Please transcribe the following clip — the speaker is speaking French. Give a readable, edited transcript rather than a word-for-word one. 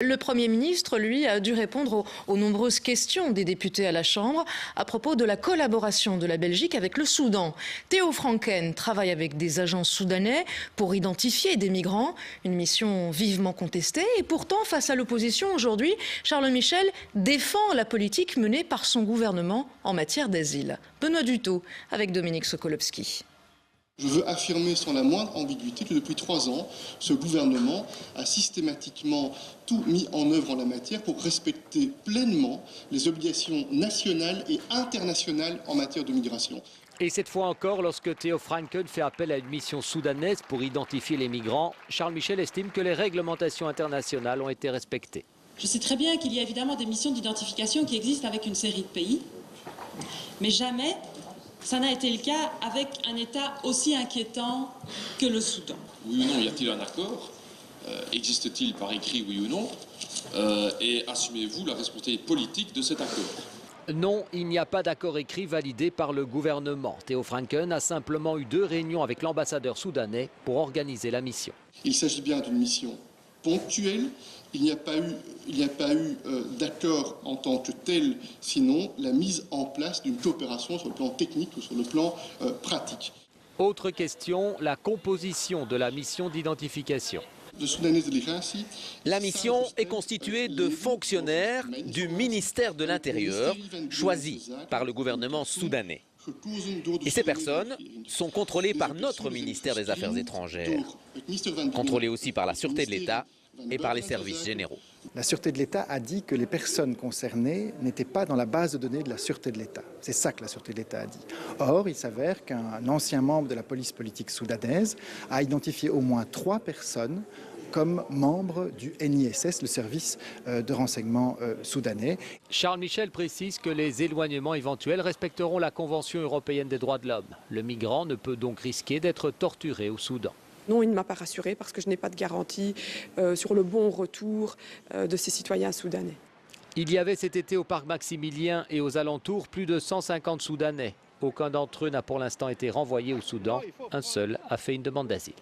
Le Premier ministre, lui, a dû répondre aux nombreuses questions des députés à la Chambre à propos de la collaboration de la Belgique avec le Soudan. Theo Franken travaille avec des agents soudanais pour identifier des migrants, une mission vivement contestée. Et pourtant, face à l'opposition aujourd'hui, Charles Michel défend la politique menée par son gouvernement en matière d'asile. Benoît Dutot avec Dominique Sokolowski. Je veux affirmer sans la moindre ambiguïté que depuis 3 ans, ce gouvernement a systématiquement tout mis en œuvre en la matière pour respecter pleinement les obligations nationales et internationales en matière de migration. Et cette fois encore, lorsque Theo Franken fait appel à une mission soudanaise pour identifier les migrants, Charles Michel estime que les réglementations internationales ont été respectées. Je sais très bien qu'il y a évidemment des missions d'identification qui existent avec une série de pays, mais jamais ça n'a été le cas avec un État aussi inquiétant que le Soudan. Oui ou non, y a-t-il un accord? Existe-t-il par écrit, oui ou non? Et assumez-vous la responsabilité politique de cet accord? Non, il n'y a pas d'accord écrit validé par le gouvernement. Theo Franken a simplement eu 2 réunions avec l'ambassadeur soudanais pour organiser la mission. Il s'agit bien d'une mission ponctuelle. Il n'y a pas eu d'accord en tant que tel, sinon la mise en place d'une coopération sur le plan technique ou sur le plan pratique. Autre question, la composition de la mission d'identification. La mission est constituée de fonctionnaires du ministère de l'Intérieur choisis par le gouvernement soudanais. Et ces personnes sont contrôlées par notre ministère des Affaires étrangères, contrôlées aussi par la Sûreté de l'État et par les services généraux. La Sûreté de l'État a dit que les personnes concernées n'étaient pas dans la base de données de la Sûreté de l'État. C'est ça que la Sûreté de l'État a dit. Or, il s'avère qu'un ancien membre de la police politique soudanaise a identifié au moins 3 personnes comme membres du NISS, le service de renseignement soudanais. Charles Michel précise que les éloignements éventuels respecteront la Convention européenne des droits de l'homme. Le migrant ne peut donc risquer d'être torturé au Soudan. Non, il ne m'a pas rassuré parce que je n'ai pas de garantie sur le bon retour de ces citoyens soudanais. Il y avait cet été au parc Maximilien et aux alentours plus de 150 Soudanais. Aucun d'entre eux n'a pour l'instant été renvoyé au Soudan. Un seul a fait une demande d'asile.